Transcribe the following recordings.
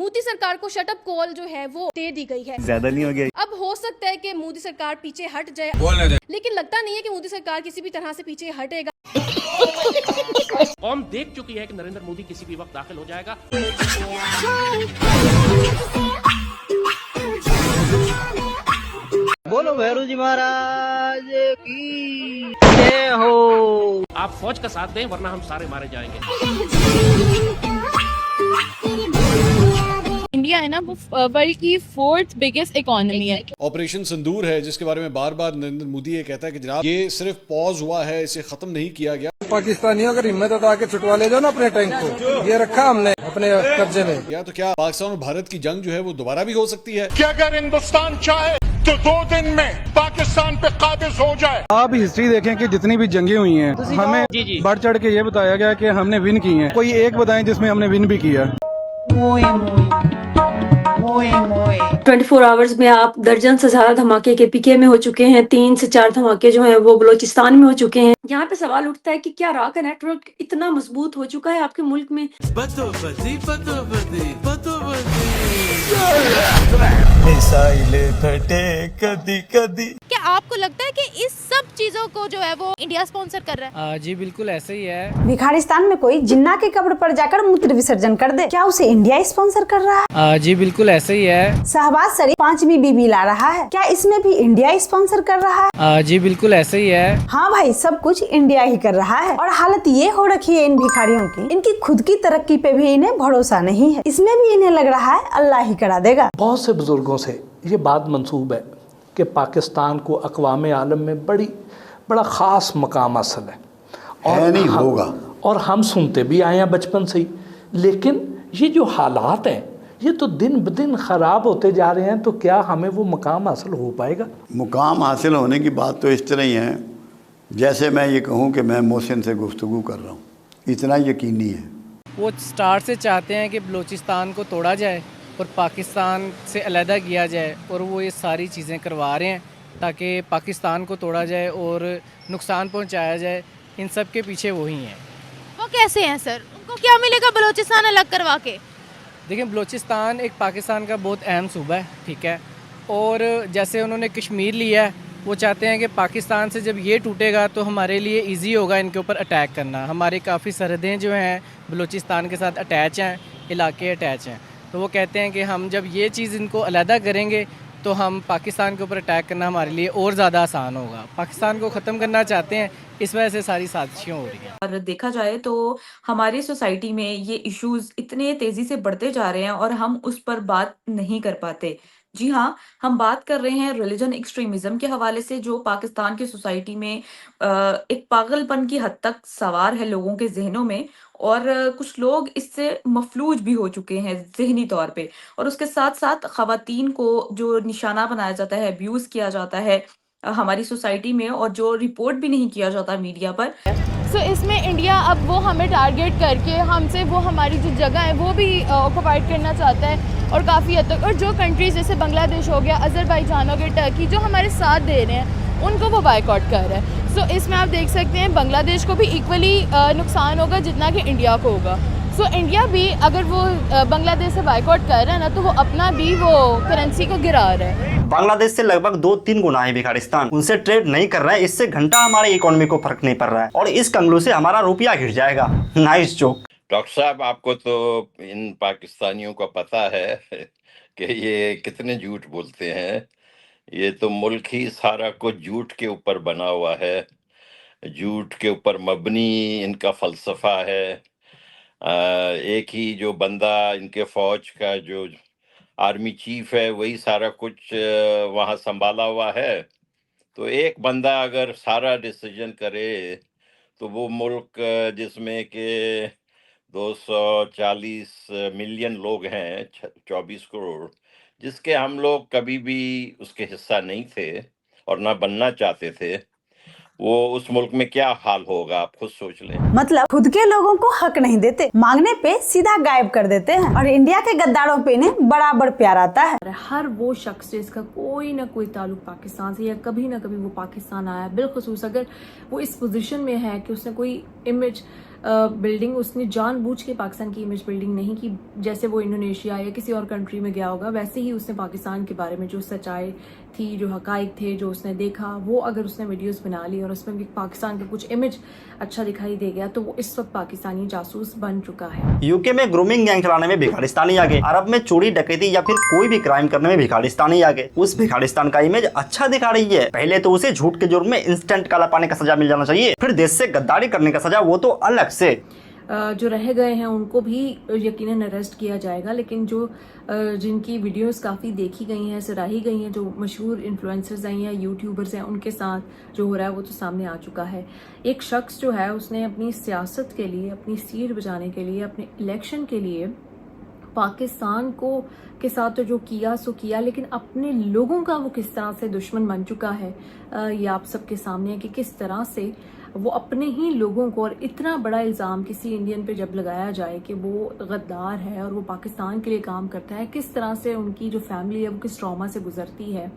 मोदी सरकार को shut up call जो है वो दे दी गई है। ज्यादा नहीं हो गया? अब हो सकता है कि मोदी सरकार पीछे हट जाए, लेकिन लगता नहीं है कि मोदी सरकार किसी भी तरह से पीछे हटेगा। कौम देख चुकी है कि नरेंद्र मोदी किसी भी वक्त दाखिल हो जाएगा। बोलो भैरू जी महाराज की जय हो। आप फौज का साथ दें वरना हम सारे मारे जाएंगे। इंडिया है ना वो वर्ल्ड की 4th बिगेस्ट इकोनॉमी है। ऑपरेशन सिंदूर है जिसके बारे में बार बार नरेंद्र मोदी ये कहता है कि जनाब ये सिर्फ पॉज हुआ है, इसे खत्म नहीं किया गया। पाकिस्तानियों अगर हिम्मत है तो आके छुटवा ले जाओ ना अपने टैंक को, ये रखा हमने अपने कब्जे में। या तो क्या पाकिस्तान और भारत की जंग जो है वो दोबारा भी हो सकती है? कि अगर हिंदुस्तान चाहे तो 2 दिन में पाकिस्तान पे काबिज हो जाए। आप हिस्ट्री देखें कि जितनी भी जंगें हुई हैं हमें बढ़ चढ़ के ये बताया गया कि हमने विन की हैं। कोई एक बताएं जिसमें हमने विन भी किया। 24 आवर्स में आप दर्जन से ज्यादा धमाके के पीके में हो चुके हैं। 3 से 4 धमाके जो हैं वो बलोचिस्तान में हो चुके हैं। यहाँ पे सवाल उठता है कि क्या रा का नेटवर्क इतना मजबूत हो चुका है आपके मुल्क में? मिसाइलें फटे कदी कदी। क्या आपको लगता है कि इस सब चीजों को जो है वो इंडिया स्पॉन्सर कर रहा है? जी बिल्कुल ऐसे ही है। भिखारिस्तान में कोई जिन्ना के कब्र पर जाकर मूत्र विसर्जन कर दे, क्या उसे इंडिया स्पॉन्सर कर रहा है? जी बिल्कुल ऐसे ही है। शहबाज शरीफ 5वीं बीबी ला रहा है, क्या इसमें भी इंडिया स्पॉन्सर कर रहा है? जी बिल्कुल ऐसे ही है। हाँ भाई, सब कुछ इंडिया ही कर रहा है। और हालत ये हो रखी है इन भिखारियों की, इनकी खुद की तरक्की पे भी इन्हें भरोसा नहीं है। इसमें भी इन्हें लग रहा है अल्लाह ही करा देगा। बहुत से बुजुर्गों से ये बात मंसूब है कि पाकिस्तान को अक़वाम आलम में बड़ा ख़ास मकाम हासिल है और नहीं होगा, और हम सुनते भी आए हैं बचपन से ही। लेकिन ये जो हालात हैं ये तो दिन ब दिन ख़राब होते जा रहे हैं, तो क्या हमें वो मकाम हासिल हो पाएगा? मुकाम हासिल होने की बात तो इस तरह ही है जैसे मैं ये कहूँ कि मैं मोहसिन से गुफ्तगू कर रहा हूँ, इतना यकीनी है। वो स्टार्ट से चाहते हैं कि बलूचिस्तान को तोड़ा जाए और पाकिस्तान से अलहदा किया जाए, और वो ये सारी चीज़ें करवा रहे हैं ताकि पाकिस्तान को तोड़ा जाए और नुकसान पहुंचाया जाए। इन सब के पीछे वही हैं। वो कैसे हैं सर? उनको क्या मिलेगा बलोचिस्तान अलग करवा के? देखिए, बलूचिस्तान एक पाकिस्तान का बहुत अहम सूबा है, ठीक है, और जैसे उन्होंने कश्मीर लिया है, वो चाहते हैं कि पाकिस्तान से जब ये टूटेगा तो हमारे लिए इजी होगा इनके ऊपर अटैक करना। हमारे काफ़ी सरहदें जो हैं बलूचिस्तान के साथ अटैच हैं, इलाके अटैच हैं, तो वो कहते हैं कि हम जब ये चीज़ इनको अलहदा करेंगे तो हम पाकिस्तान के ऊपर अटैक करना हमारे लिए और ज़्यादा आसान होगा। पाकिस्तान को ख़त्म करना चाहते हैं, इस वजह से सारी साजिशें हो रही हैं। और देखा जाए तो हमारी सोसाइटी में ये इश्यूज इतने तेजी से बढ़ते जा रहे हैं और हम उस पर बात नहीं कर पाते। जी हाँ, हम बात कर रहे हैं रिलीजन एक्सट्रीमिज्म के हवाले से, जो पाकिस्तान की सोसाइटी में एक पागलपन की हद तक सवार है लोगों के जहनों में, और कुछ लोग इससे मफलूज भी हो चुके हैं जहनी तौर पे। और उसके साथ साथ खवातीन को जो निशाना बनाया जाता है, अब्यूज किया जाता है हमारी सोसाइटी में, और जो रिपोर्ट भी नहीं किया जाता मीडिया पर। इसमें इंडिया अब वो हमें टारगेट करके हमसे वो हमारी जो जगह है वो भी ऑक्युपाइड करना चाहता है, और काफ़ी हद तक। और जो कंट्रीज़ जैसे बांग्लादेश हो गया, अज़रबैजान हो गया, टर्की, जो हमारे साथ दे रहे हैं उनको वो बायकॉट कर रहा है। इसमें आप देख सकते हैं बांग्लादेश को भी इक्वली नुकसान होगा जितना कि इंडिया को होगा। इंडिया भी अगर वो बांग्लादेश से बायकॉट कर रहा है ना, तो वो अपना भी वो करेंसी को गिरा रहा है। बांग्लादेश से लगभग 2-3 गुना है भिखारिस्तान, उनसे ट्रेड नहीं कर रहा है, इससे घंटा हमारे इकोनॉमी को फर्क नहीं पड़ रहा है, और इस कंगलू से हमारा रुपया गिर जाएगा। Nice joke. डॉक्टर साहब, आपको तो इन पाकिस्तानियों का पता है कि ये कितने झूठ बोलते हैं। ये तो मुल्क ही सारा कुछ झूठ के ऊपर बना हुआ है, झूठ के ऊपर मबनी इनका फलसफा है। एक ही जो बंदा इनके फौज का जो आर्मी चीफ है वही सारा कुछ वहाँ संभाला हुआ है। तो एक बंदा अगर सारा डिसीजन करे तो वो मुल्क जिसमें के 240 मिलियन लोग हैं, 24 करोड़, जिसके हम लोग कभी भी उसके हिस्सा नहीं थे और ना बनना चाहते थे, वो उस मुल्क में क्या हाल होगा आप खुद सोच लें। मतलब खुद के लोगों को हक नहीं देते, मांगने पे सीधा गायब कर देते हैं, और इंडिया के गद्दारों पे इन्हें बराबर प्यार आता है। हर वो शख्स जिसका कोई ना कोई ताल्लुक पाकिस्तान से, या कभी ना कभी वो पाकिस्तान आया, बिलखुसूस अगर वो इस पोजीशन में है कि उसने कोई इमेज बिल्डिंग उसने जानबूझ के पाकिस्तान की इमेज बिल्डिंग नहीं की। जैसे वो इंडोनेशिया या किसी और कंट्री में गया होगा, वैसे ही उसने पाकिस्तान के बारे में जो सच्चाई थी, जो हकाइक थे, जो उसने देखा, वो अगर उसने वीडियोस बना ली और उसमें भी पाकिस्तान का कुछ इमेज अच्छा दिखाई दे गया, तो वो इस वक्त पाकिस्तानी जासूस बन चुका है। यूके में ग्रूमिंग गैंग चलाने में भिखारिस्तानी आ गए, अरब में चोरी डकैती या फिर कोई भी क्राइम करने में भिखारिस्तानी आ गए। उस भिखारिस्तान का इमेज अच्छा दिखा रही है। पहले तो उसे झूठ के जुर्म में इंस्टेंट काला पानी का सजा मिल जाना चाहिए, फिर देश से गद्दारी करने का सजा, वो तो अलग से। जो रह गए हैं उनको भी यकीनन अरेस्ट किया जाएगा, लेकिन जो जिनकी वीडियोस काफ़ी देखी गई हैं, सराही गई हैं, जो मशहूर इन्फ्लुएंसर्स हैं या यूट्यूबर्स हैं, उनके साथ जो हो रहा है वो तो सामने आ चुका है। एक शख्स जो है उसने अपनी सियासत के लिए, अपनी सीट बचाने के लिए, अपने इलेक्शन के लिए पाकिस्तान को के साथ तो जो किया सो किया, लेकिन अपने लोगों का वो किस तरह से दुश्मन बन चुका है ये आप सबके सामने है कि किस तरह से वो अपने ही लोगों को, और इतना बड़ा इल्ज़ाम किसी इंडियन पे जब लगाया जाए कि वो गद्दार है और वो पाकिस्तान के लिए काम करता है, किस तरह से उनकी जो फैमिली है वो किस ट्रॉमा से गुजरती है,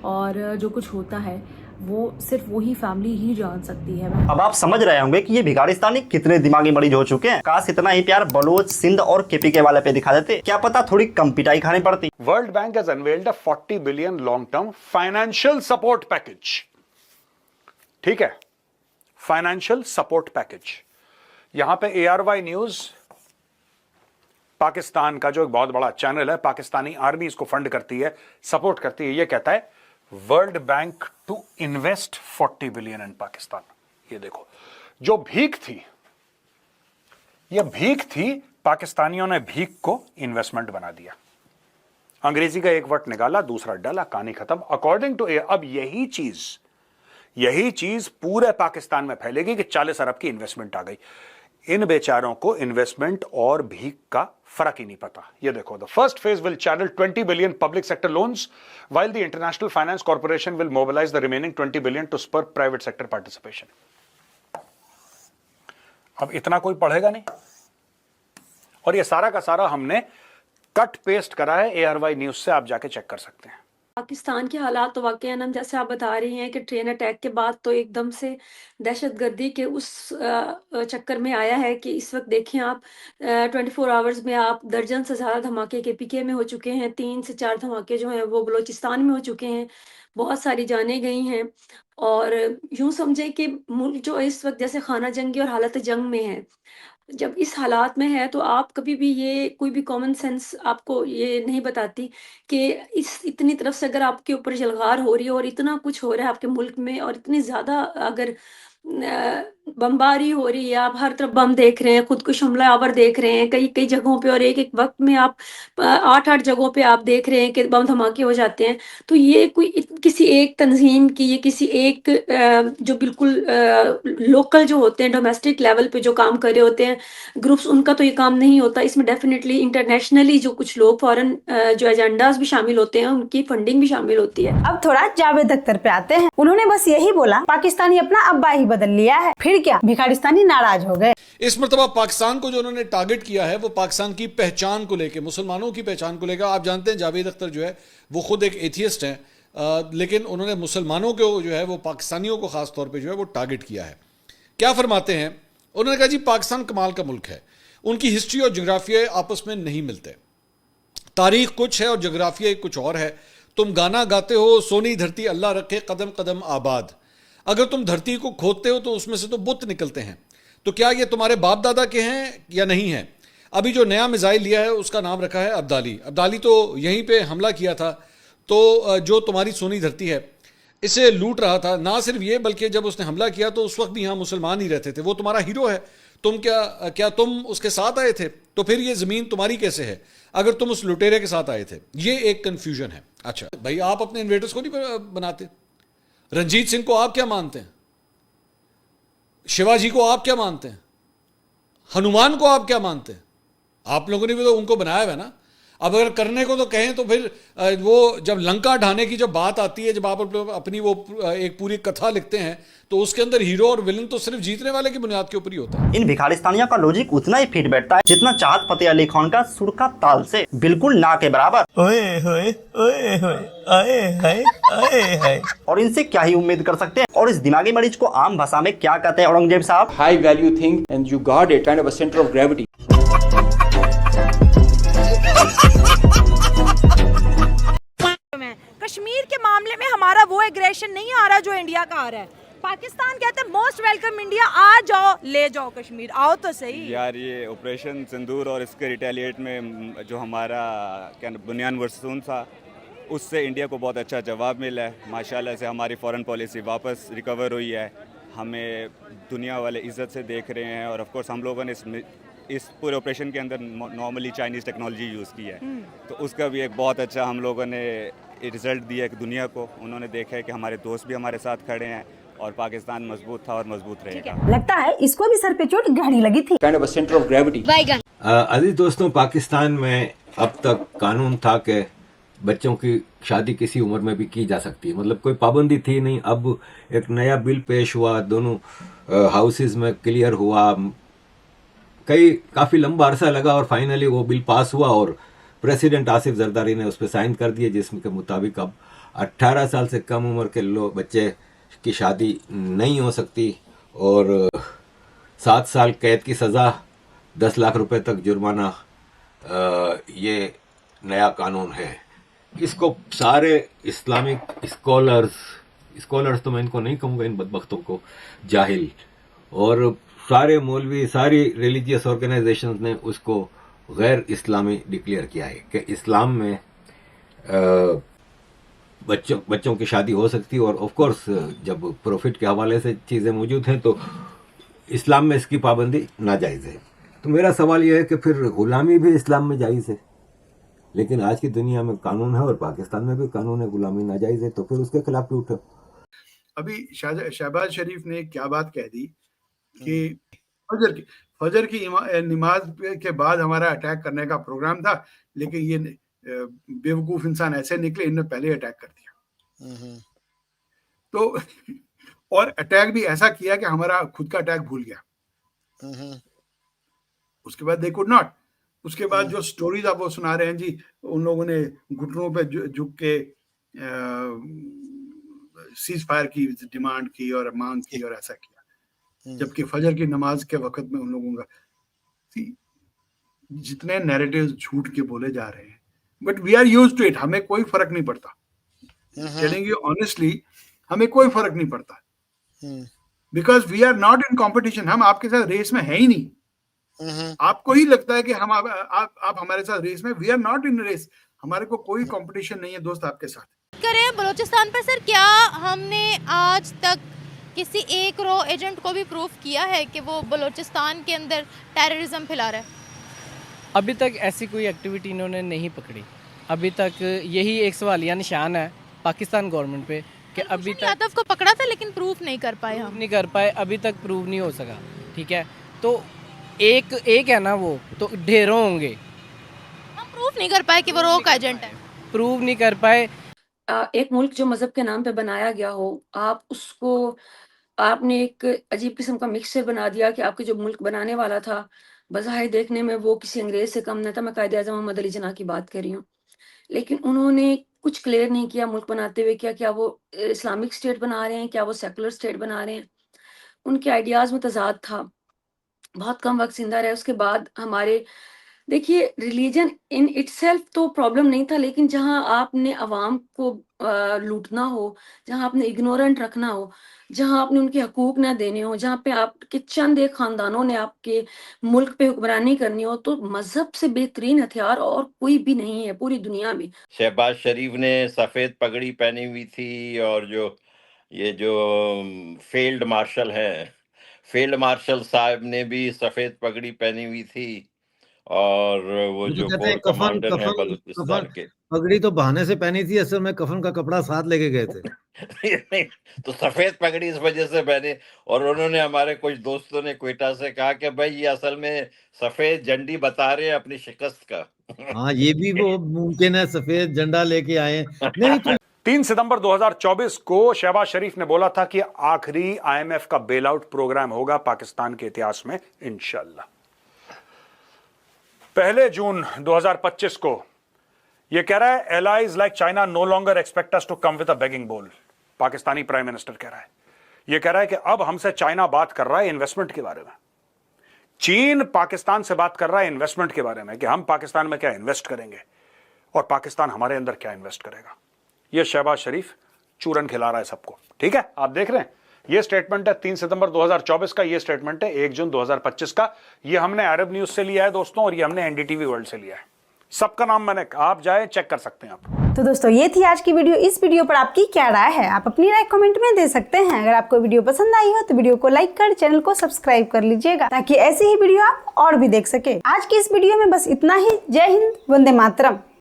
और जो कुछ होता है वो सिर्फ वही फैमिली ही जान सकती है। अब आप समझ रहे होंगे कि ये भिखारिस्तानी कितने दिमागी मरीज हो चुके हैं। काश इतना ही प्यार बलोच, सिंध और केपीके वाले पे दिखा देते, क्या पता थोड़ी कम पिटाई खानी पड़ती। World bank has unveiled a 40 billion long term financial support package. ठीक है, फाइनेंशियल सपोर्ट पैकेज। यहां पे ARY न्यूज पाकिस्तान का जो एक बहुत बड़ा चैनल है, पाकिस्तानी आर्मी इसको फंड करती है, सपोर्ट करती है। ये कहता है World Bank to invest 40 billion in Pakistan. ये देखो, जो भीख थी, ये भीख थी, पाकिस्तानियों ने भीख को इन्वेस्टमेंट बना दिया। अंग्रेजी का एक वर्ड निकाला, दूसरा डाला, कहानी खत्म। अकॉर्डिंग टू अब यही चीज पूरे पाकिस्तान में फैलेगी कि 40 अरब की इन्वेस्टमेंट आ गई। इन बेचारों को इन्वेस्टमेंट और भीख का फर्क ही नहीं पता। ये देखो, the first phase will channel 20 billion public sector loans while the International Finance Corporation will mobilise the remaining 20 billion to spur private sector participation. अब इतना कोई पढ़ेगा नहीं, और ये सारा का सारा हमने कट पेस्ट करा है ARY न्यूज से, आप जाके चेक कर सकते हैं। पाकिस्तान के हालात तो वाकई हम जैसे आप बता रही हैं कि ट्रेन अटैक के बाद तो एकदम से दहशतगर्दी के उस चक्कर में आया है कि इस वक्त देखें आप 24 आवर्स में आप दर्जन से ज़्यादा धमाके KPK में हो चुके हैं। 3 से 4 धमाके जो हैं वो बलोचिस्तान में हो चुके हैं। बहुत सारी जानें गई हैं, और यूं समझे कि मुल्क जो इस वक्त जैसे खाना जंगी और हालत जंग में है। जब इस हालात में है तो आप कभी भी ये कोई भी कॉमन सेंस आपको ये नहीं बताती कि इस इतनी तरफ से अगर आपके ऊपर जलगार हो रही है और इतना कुछ हो रहा है आपके मुल्क में, और इतनी ज़्यादा अगर बमबारी हो रही है, आप हर तरफ बम देख रहे हैं, खुदकुश हमलावर देख रहे हैं कई कई जगहों पे, और एक एक वक्त में आप 8-8 जगहों पे आप देख रहे हैं कि बम धमाके हो जाते हैं। तो ये कोई किसी एक तंजीम की, ये किसी एक जो बिल्कुल लोकल जो होते हैं, डोमेस्टिक लेवल पे जो काम कर रहे होते हैं ग्रुप्स, उनका तो ये काम नहीं होता। इसमें डेफिनेटली इंटरनेशनली जो कुछ लोग फॉरेन जो एजेंडाज भी शामिल होते हैं, उनकी फंडिंग भी शामिल होती है। अब थोड़ा जावेद अख्तर पे आते हैं। उन्होंने बस यही बोला, पाकिस्तानी अपना अब्बा ही बदल लिया है, फिर क्या भिखारिस्तानी नाराज हो गए। इस मरतबा पाकिस्तान को जो उन्होंने टारगेट किया है वो पाकिस्तान की पहचान को लेकर, मुसलमानों की पहचान को लेकर। आप जानते हैं जावेद अख्तर जो है वो खुद एक एथियस्ट हैं, लेकिन उन्होंने मुसलमानों को जो है वो पाकिस्तानियों को खास तौर पे जो है वो टारगेट किया है। क्या फरमाते हैं उन्होंने? कहा जी पाकिस्तान कमाल का मुल्क है, उनकी हिस्ट्री और जोग्राफिया आपस में नहीं मिलते, तारीख कुछ है और जोग्राफिया कुछ और है। तुम गाना गाते हो सोनी धरती अल्लाह रखे कदम कदम आबाद, अगर तुम धरती को खोदते हो तो उसमें से तो बुत निकलते हैं। तो क्या ये तुम्हारे बाप दादा के हैं या नहीं है? अभी जो नया मिसाइल लिया है उसका नाम रखा है अब्दाली। अब्दाली तो यहीं पे हमला किया था, तो जो तुम्हारी सोनी धरती है इसे लूट रहा था। ना सिर्फ ये, बल्कि जब उसने हमला किया तो उस वक्त भी यहाँ मुसलमान ही रहते थे। वो तुम्हारा हीरो है, तुम क्या तुम उसके साथ आए थे? तो फिर ये ज़मीन तुम्हारी कैसे है अगर तुम उस लुटेरे के साथ आए थे? ये एक कन्फ्यूजन है। अच्छा भाई, आप अपने इन्वेटर्स को नहीं बनाते? रंजीत सिंह को आप क्या मानते हैं? शिवाजी को आप क्या मानते हैं? हनुमान को आप क्या मानते हैं? आप लोगों ने भी तो उनको बनाया हुआ है ना। अब अगर करने को तो कहें तो फिर वो जब लंका ढाने की जब बात आती है, जब आप अपनी वो एक पूरी कथा लिखते हैं तो उसके अंदर हीरो और विलन तो सिर्फ जीतने वाले की बुनियाद के ऊपर ही होता है। इन भिखारिस्तानियों का लॉजिक उतना ही फिट बैठता है जितना चाहत फतेह अली खान का सुर का ताल से, बिल्कुल ना के बराबर। ओए होए ओए होए आए हाय आए हाय। और इनसे क्या ही उम्मीद कर सकते हैं। और इस दिमागी मरीज को आम भाषा में क्या कहते हैं औरंगजेब साहब? High value thing and you got it, kind of a centre of gravity. Kashmir के मामले में हमारा वो एग्रेशन नहीं आ रहा जो इंडिया का आ रहा है। पाकिस्तान कहते हैं मोस्ट वेलकम इंडिया, आ जाओ ले जाओ कश्मीर, आओ तो सही। यार ये ऑपरेशन सिंदूर और इसके रिटेलिएट में जो हमारा क्या बुनियान वर्सून था उससे इंडिया को बहुत अच्छा जवाब मिला है। माशाल्लाह से हमारी फॉरेन पॉलिसी वापस रिकवर हुई है, हमें दुनिया वाले इज़्ज़त से देख रहे हैं। और ऑफ कोर्स हम लोगों ने इस पूरे ऑपरेशन के अंदर नॉर्मली चाइनीज़ टेक्नोलॉजी यूज़ की है, तो उसका भी एक बहुत अच्छा हम लोगों ने रिज़ल्ट दिया कि दुनिया को। उन्होंने देखा है कि हमारे दोस्त भी हमारे साथ खड़े हैं और पाकिस्तान मजबूत था और मजबूत रहेगा। लगता है इसको भी सर पे चोट गहरी लगी थी। Kind of a centre of gravity. अजीज दोस्तों, पाकिस्तान में अब तक कानून था कि बच्चों की शादी किसी उम्र में भी की जा सकती है, मतलब कोई पाबंदी थी नहीं। अब एक नया बिल पेश हुआ, दोनों हाउसेज में क्लियर हुआ, काफ़ी लंबा अरसा लगा और फाइनली वो बिल पास हुआ और प्रेसिडेंट आसिफ जरदारी ने उस पर साइन कर दिए, जिसके मुताबिक अब 18 साल से कम उम्र के बच्चे की शादी नहीं हो सकती और 7 साल कैद की सज़ा, 10 लाख रुपए तक जुर्माना, ये नया कानून है। इसको सारे इस्लामिक स्कॉलर्स तो मैं इनको नहीं कहूँगा, इन बदबख्तों को, जाहिल और सारे मौलवी, सारी रिलीजियस ऑर्गेनाइजेशंस ने उसको गैर इस्लामी डिक्लेयर किया है कि इस्लाम में बच्चों की शादी हो सकती है। और ऑफ कोर्स जब प्रॉफिट के हवाले से चीज़ें मौजूद हैं तो इस्लाम में इसकी पाबंदी नाजायज़ है। तो मेरा सवाल यह है कि फिर गुलामी भी इस्लाम में जायज़ है, लेकिन आज की दुनिया में कानून है और पाकिस्तान में भी कानून है, गुलामी नाजायज़ है, तो फिर उसके खिलाफ क्यों उठो? अभी शहबाज शरीफ ने क्या बात कह दी कि फजर की नमाज के बाद हमारा अटैक करने का प्रोग्राम था, लेकिन ये बेवकूफ इंसान ऐसे निकले, इन्होंने पहले अटैक कर दिया। तो और अटैक भी ऐसा किया कि हमारा खुद का अटैक भूल गया। उसके बाद दे कुड नॉट। उसके बाद जो स्टोरीज आप वो सुना रहे हैं जी, उन लोगों ने घुटनों पे झुक के सीज फायर की डिमांड की और मांग की और ऐसा किया, जबकि फजर की नमाज के वक्त में उन लोगों का जितने नैरेटिव्स झूठ के बोले जा रहे हैं, but we are used to it, हमें कोई फर्क नहीं पड़ता। टेलिंग यू ऑनेस्टली, हमें कोई फर्क नहीं पड़ता, because we are not in competition. हम आपके साथ रेस में है ही नहीं। आपको ही लगता है कि हम आप हमारे साथ रेस में, we are not in race. हमारे को कोई कंपटीशन नहीं है दोस्त आपके साथ। करें बलूचिस्तान पर सर, क्या हमने आज तक किसी एक रॉ एजेंट को भी प्रूफ किया है कि वो बलूचिस्तान के अंदर टेररिज्म फैला रहा है? अभी तक ऐसी कोई एक्टिविटी इन्होंने नहीं पकड़ी। अभी तक यही एक सवालिया निशान है पाकिस्तान गवर्नमेंट पे कि अभी तक यादव को पकड़ा था लेकिन प्रूफ नहीं कर पाए। हम नहीं कर पाए, अभी तक प्रूव नहीं हो सका। ठीक है, तो एक है ना, वो तो ढेरों होंगे। हम प्रूफ नहीं कर पाए कि वो रॉ का एजेंट है, प्रूव नहीं कर पाए। एक मुल्क जो मजहब के नाम पे बनाया गया हो, आप उसको आपने एक अजीब किस्म का मिक्सचर बना दिया कि आपके जो मुल्क बनाने वाला था, बज़ाहिर देखने में वो किसी अंग्रेज से कम न था। मैं कायदे आज़म मोहम्मद अली जिन्ना की बात कर रही हूँ, लेकिन उन्होंने कुछ क्लियर नहीं किया मुल्क बनाते हुए, क्या वो इस्लामिक स्टेट बना रहे हैं, क्या वो सेकुलर स्टेट बना रहे हैं। उनके आइडियाज़ में तजाद था, बहुत कम वक्त जिंदा रहे। उसके बाद हमारे देखिए, रिलीजन इन इटसेल्फ तो प्रॉब्लम नहीं था, लेकिन जहां आपने अवाम को लूटना हो, जहां आपने इग्नोरेंट रखना हो, जहां आपने उनके हकूक ना देने हो, जहां पे आपके चंद एक खानदानों ने आपके मुल्क पे हुक्मरानी करनी हो, तो मजहब से बेहतरीन हथियार और कोई भी नहीं है पूरी दुनिया में। शहबाज शरीफ ने सफ़ेद पगड़ी पहनी हुई थी और जो फील्ड मार्शल हैं, फील्ड मार्शल साहब ने भी सफ़ेद पगड़ी पहनी हुई थी और वो जो कोर कमांडर है बलूचिस्तान के। पगड़ी तो बहाने से पहनी थी, असल में कफन का कपड़ा साथ लेके गए थे। नहीं, तो सफेद पगड़ी इस वजह से पहने। और उन्होंने, हमारे कुछ दोस्तों ने क्वेटा से कहा कि भाई ये असल में सफेद झंडी बता रहे हैं अपनी शिकस्त का। हाँ, ये भी वो मुमकिन है, सफेद झंडा लेके आए। नहीं तो 3 सितंबर 2024 को शहबाज शरीफ ने बोला था कि आखिरी IMF का बेल आउट प्रोग्राम होगा पाकिस्तान के इतिहास में इंशाल्लाह। 1 जून 2025 को यह कह रहा है, allies like China no longer expect us to come with a begging bowl. Pakistani prime minister कह रहा है, यह कह रहा है कि अब हमसे चाइना बात कर रहा है इन्वेस्टमेंट के बारे में। चीन पाकिस्तान से बात कर रहा है इन्वेस्टमेंट के बारे में कि हम पाकिस्तान में क्या इन्वेस्ट करेंगे और पाकिस्तान हमारे अंदर क्या इन्वेस्ट करेगा। यह शहबाज शरीफ चूरन खिला रहा है सबको। ठीक है, आप देख रहे हैं, यह स्टेटमेंट है 3 सितंबर 2024 का, यह स्टेटमेंट है 1 जून 2025 का। यह हमने अरब न्यूज से लिया है दोस्तों, और यह हमने NDTV वर्ल्ड से लिया है। सबका नाम मैंने, आप जाए चेक कर सकते हैं आप। तो दोस्तों ये थी आज की वीडियो। इस वीडियो पर आपकी क्या राय है, आप अपनी राय कमेंट में दे सकते हैं। अगर आपको वीडियो पसंद आई हो तो वीडियो को लाइक कर चैनल को सब्सक्राइब कर लीजिएगा, ताकि ऐसी ही वीडियो आप और भी देख सके। आज की इस वीडियो में बस इतना ही। जय हिंद, वंदे मातरम।